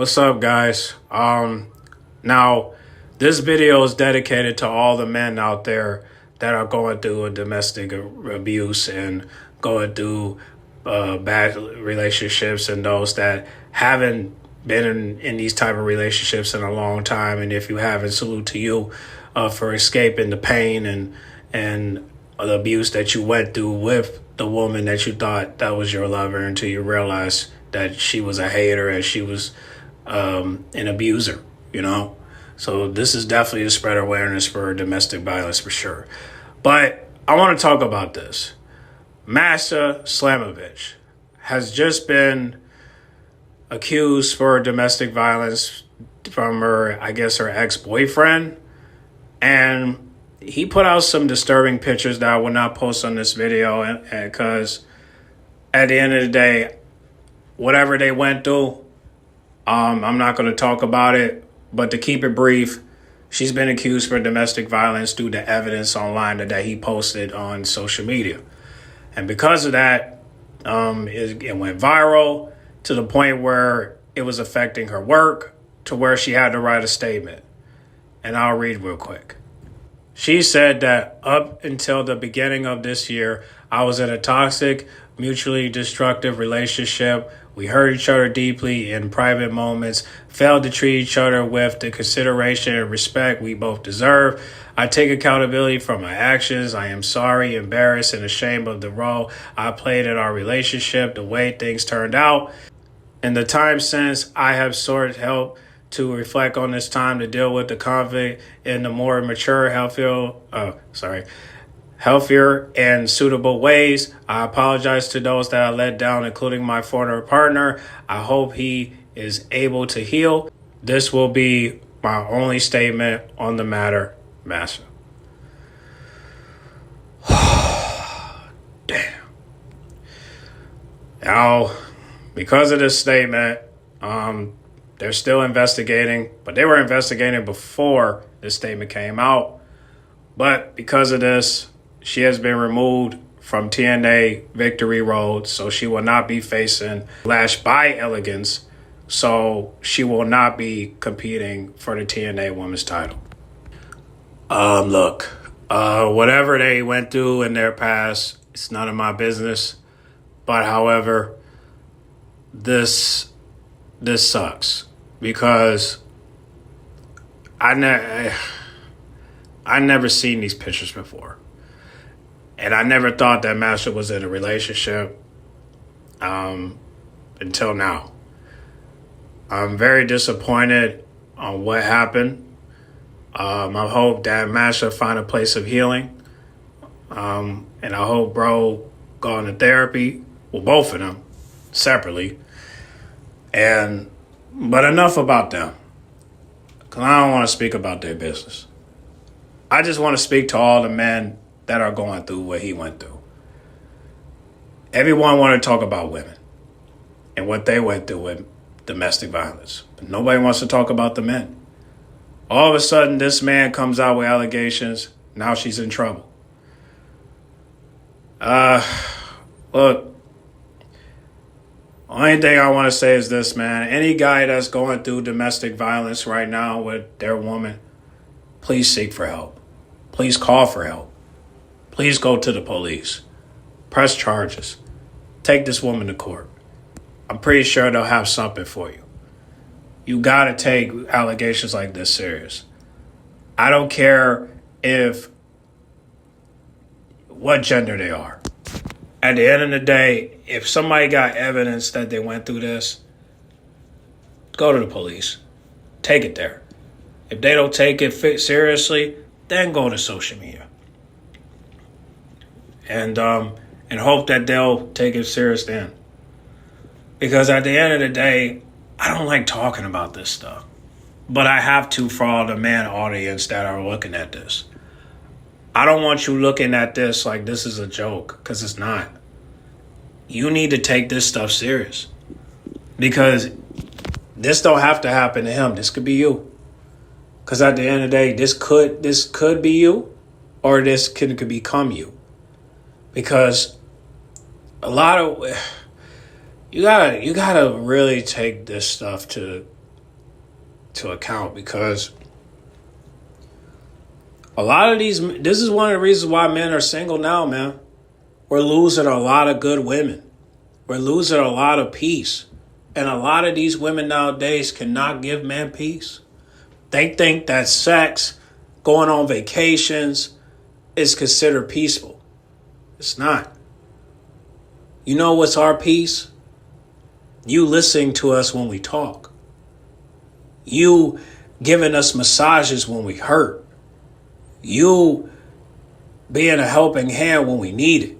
What's up, guys? Now this video is dedicated to all the men out there that are going through a domestic abuse and going through bad relationships, and those that haven't been in these type of relationships in a long time. And if you haven't, salute to you for escaping the pain and the abuse that you went through with the woman that you thought that was your lover, until you realized that she was a hater and she was an abuser, So this is definitely to spread awareness for domestic violence for sure. But I want to talk about this. Masha Slamovich has just been accused for domestic violence from her ex-boyfriend. And he put out some disturbing pictures that I will not post on this video, because at the end of the day, whatever they went through, I'm not going to talk about it. But to keep it brief, she's been accused for domestic violence due to evidence online that he posted on social media. And because of that, it went viral to the point where it was affecting her work, to where she had to write a statement. And I'll read real quick. She said that up until the beginning of this year, I was in a toxic, mutually destructive relationship. We hurt each other deeply in private moments, failed to treat each other with the consideration and respect we both deserve. I take accountability for my actions. I am sorry, embarrassed, and ashamed of the role I played in our relationship, the way things turned out. In the time since, I have sought help to reflect on this time, to deal with the conflict in the more mature, healthier and suitable ways. I apologize to those that I let down, including my former partner. I hope he is able to heal. This will be my only statement on the matter, Masha. Damn. Now, because of this statement, they're still investigating, but they were investigating before this statement came out. But because of this, she has been removed from TNA Victory Road, so she will not be facing Lash by Elegance, so she will not be competing for the TNA Women's title. Whatever they went through in their past, it's none of my business. But however, this sucks, because I never seen these pictures before. And I never thought that Masha was in a relationship until now. I'm very disappointed on what happened. I hope that Masha find a place of healing. And I hope bro go into therapy. Well, both of them separately. But enough about them, because I don't want to speak about their business. I just want to speak to all the men that are going through what he went through. Everyone want to talk about women and what they went through with domestic violence, but nobody wants to talk about the men. All of a sudden, this man comes out with allegations. Now she's in trouble. Look, only thing I want to say is this, man. Any guy that's going through domestic violence right now with their woman, please seek for help. Please call for help. Please go to the police. Press charges. Take this woman to court. I'm pretty sure they'll have something for you. You got to take allegations like this serious. I don't care what gender they are. At the end of the day, if somebody got evidence that they went through this, go to the police. Take it there. If they don't take it seriously, then go to social media. And hope that they'll take it serious then. Because at the end of the day, I don't like talking about this stuff. But I have to for all the man audience that are looking at this. I don't want you looking at this like this is a joke, because it's not. You need to take this stuff serious, because this don't have to happen to him. This could be you. Because at the end of the day, this could be you, or this could become you. Because you gotta really take this stuff to to account, because a lot of this is one of the reasons why men are single now, man. We're losing a lot of good women. We're losing a lot of peace. And a lot of these women nowadays cannot give men peace. They think that sex, going on vacations, is considered peaceful. It's not. You know what's our peace? You listening to us when we talk. You giving us massages when we hurt. You being a helping hand when we need it.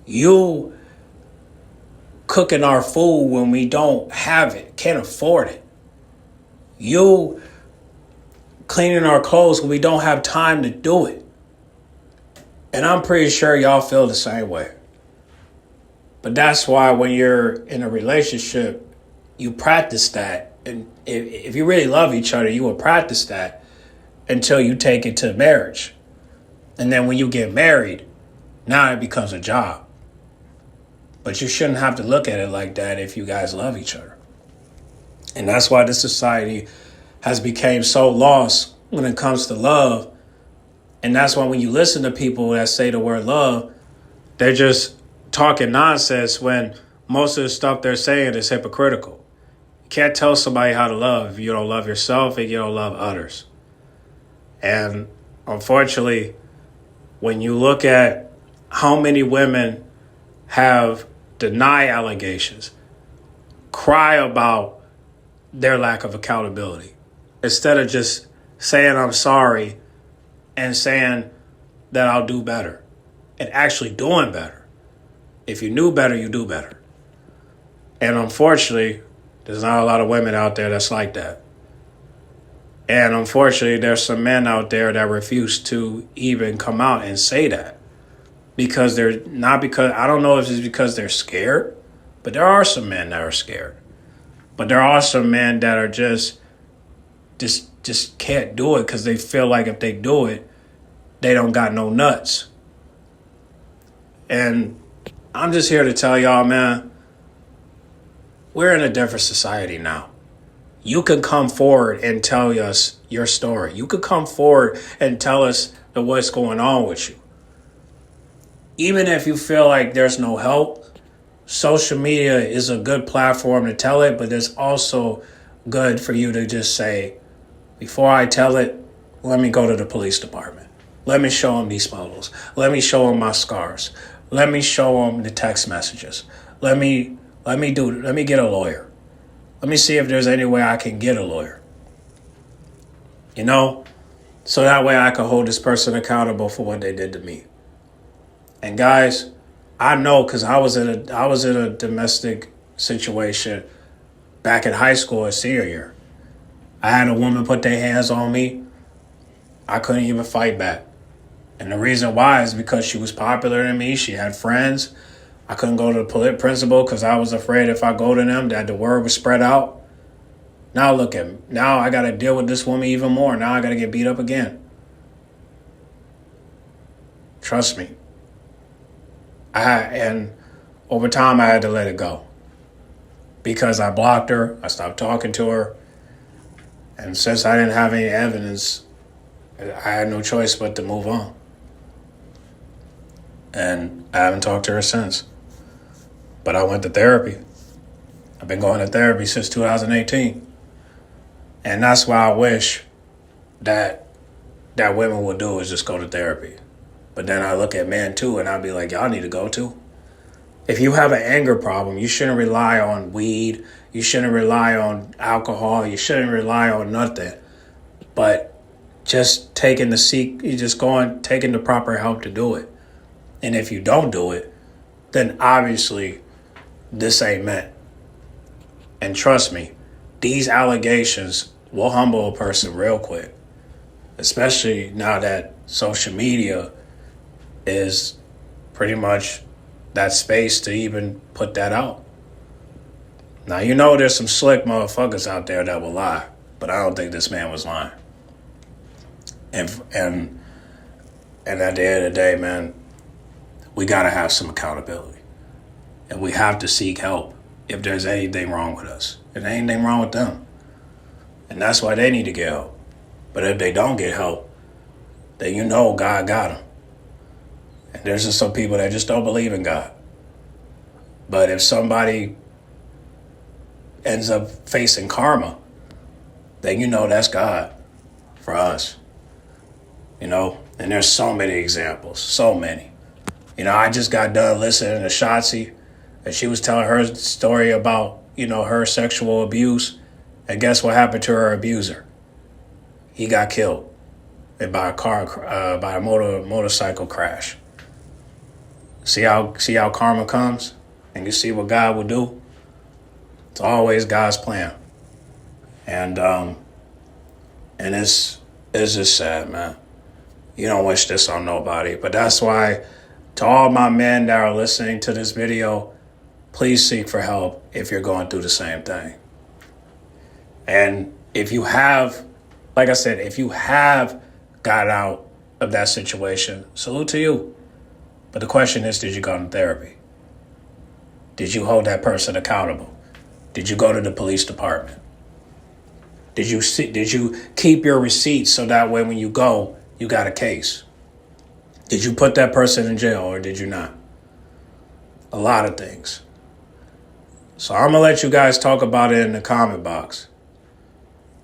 You cooking our food when we don't have it, can't afford it. You cleaning our clothes when we don't have time to do it. And I'm pretty sure y'all feel the same way. But that's why when you're in a relationship, you practice that. And if you really love each other, you will practice that until you take it to marriage. And then when you get married, now it becomes a job. But you shouldn't have to look at it like that if you guys love each other. And that's why this society has become so lost when it comes to love. And that's why when you listen to people that say the word love, they're just talking nonsense when most of the stuff they're saying is hypocritical. You can't tell somebody how to love if you don't love yourself and you don't love others. And unfortunately, when you look at how many women have denied allegations, cry about their lack of accountability, instead of just saying I'm sorry and saying that I'll do better and actually doing better. If you knew better, you do better. And unfortunately, there's not a lot of women out there that's like that. And unfortunately, there's some men out there that refuse to even come out and say that. Because they're not, because I don't know if it's because they're scared, but there are some men that are scared. But there are some men that are just can't do it because they feel like if they do it, they don't got no nuts. And I'm just here to tell y'all, man, we're in a different society now. You can come forward and tell us your story. You could come forward and tell us what's going on with you. Even if you feel like there's no help, social media is a good platform to tell it, but it's also good for you to just say, before I tell it, let me go to the police department. Let me show them these photos. Let me show them my scars. Let me show them the text messages. Let me get a lawyer. Let me see if there's any way I can get a lawyer. You know, so that way I can hold this person accountable for what they did to me. And guys, I know because I was in a domestic situation back in high school at senior year. I had a woman put their hands on me. I couldn't even fight back. And the reason why is because she was popular than me. She had friends. I couldn't go to the principal because I was afraid if I go to them that the word would spread out. Now look at me. Now I got to deal with this woman even more. Now I got to get beat up again. Trust me. And over time I had to let it go. Because I blocked her. I stopped talking to her. And since I didn't have any evidence, I had no choice but to move on. And I haven't talked to her since. But I went to therapy. I've been going to therapy since 2018. And that's why I wish that women would do is just go to therapy. But then I look at men too and I'll be like, y'all need to go too. If you have an anger problem, you shouldn't rely on weed. You shouldn't rely on alcohol. You shouldn't rely on nothing. But just taking the proper help to do it. And if you don't do it, then obviously this ain't meant. And trust me, these allegations will humble a person real quick. Especially now that social media is pretty much that space to even put that out. Now, you know there's some slick motherfuckers out there that will lie, but I don't think this man was lying. And at the end of the day, man, we got to have some accountability. And we have to seek help if there's anything wrong with us. If there's anything wrong with them. And that's why they need to get help. But if they don't get help, then you know God got them. And there's just some people that just don't believe in God. But if somebody ends up facing karma, then you know that's God for us. You know, and there's so many examples, so many. You know, I just got done listening to Shotzi, and she was telling her story about, you know, her sexual abuse. And guess what happened to her abuser? He got killed by a motorcycle crash. See how karma comes, and you see what God will do. It's always God's plan, and it's just sad, man. You don't wish this on nobody, but that's why, to all my men that are listening to this video, please seek for help if you're going through the same thing. And if you have, like I said, if you have got out of that situation, salute to you. But the question is, did you go to therapy? Did you hold that person accountable? Did you go to the police department? Did you keep your receipts so that way when you go, you got a case? Did you put that person in jail or did you not? A lot of things. So I'm going to let you guys talk about it in the comment box.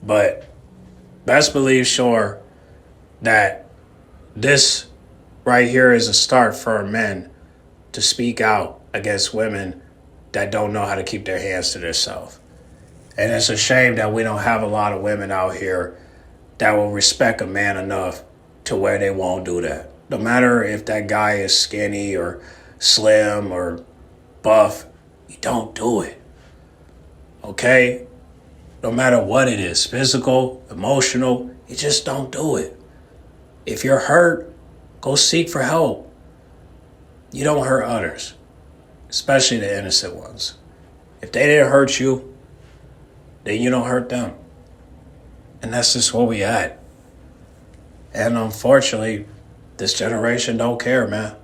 But best believe sure that this right here is a start for men to speak out against women that don't know how to keep their hands to themselves. And it's a shame that we don't have a lot of women out here that will respect a man enough to where they won't do that. No matter if that guy is skinny or slim or buff, you don't do it. Okay? No matter what it is, physical, emotional, you just don't do it. If you're hurt, go seek for help. You don't hurt others, especially the innocent ones. If they didn't hurt you, then you don't hurt them. And that's just where we at. And unfortunately, this generation don't care, man.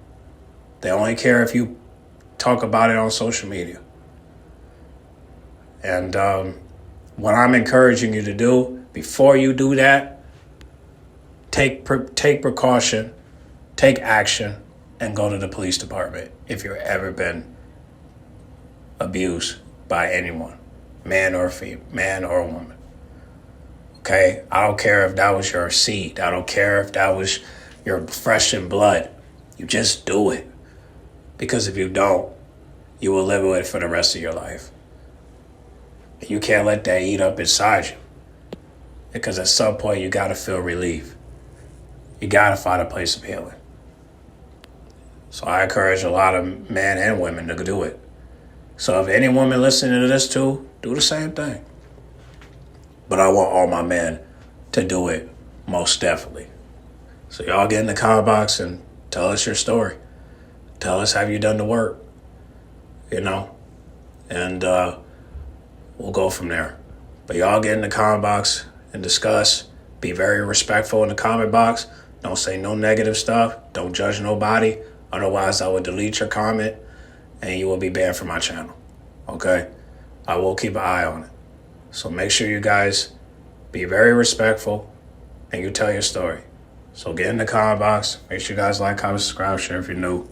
They only care if you talk about it on social media. And what I'm encouraging you to do, before you do that, take precaution, take action, and go to the police department if you've ever been abused by anyone, man or female, man or woman. Okay? I don't care if that was your seed. I don't care if that was your flesh and blood. You just do it. Because if you don't, you will live with it for the rest of your life. And you can't let that eat up inside you. Because at some point, you got to feel relief. You got to find a place of healing. So I encourage a lot of men and women to do it. So if any woman listening to this too, do the same thing. But I want all my men to do it most definitely. So y'all get in the comment box and tell us your story. Tell us, have you done the work? You know? And we'll go from there. But y'all get in the comment box and discuss. Be very respectful in the comment box. Don't say no negative stuff. Don't judge nobody. Otherwise, I will delete your comment and you will be banned from my channel. Okay? I will keep an eye on it. So make sure you guys be very respectful and you tell your story. So get in the comment box. Make sure you guys like, comment, subscribe, share if you're new.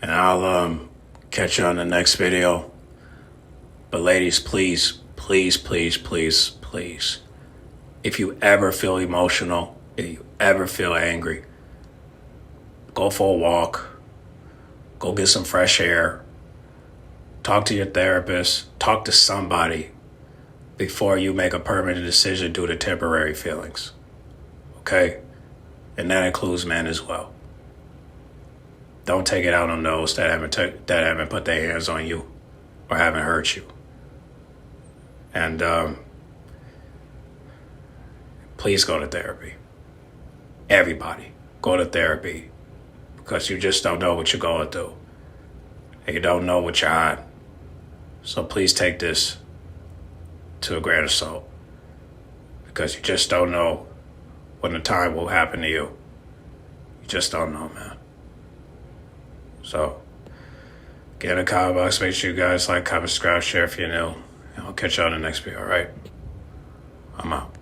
And I'll catch you on the next video. But ladies, please, please, please, please, please. If you ever feel emotional, if you ever feel angry, go for a walk. Go get some fresh air. Talk to your therapist. Talk to somebody before you make a permanent decision due to temporary feelings. Okay? And that includes men as well. Don't take it out on those that haven't put their hands on you or haven't hurt you. And please go to therapy. Everybody, go to therapy. Because you just don't know what you're going through. And you don't know what you're on. So please take this to a grain of salt. Because you just don't know when the time will happen to you. You just don't know, man. So, get in the comment box. Make sure you guys like, comment, subscribe, share if you're new. And I'll catch you on the next video, all right? I'm out.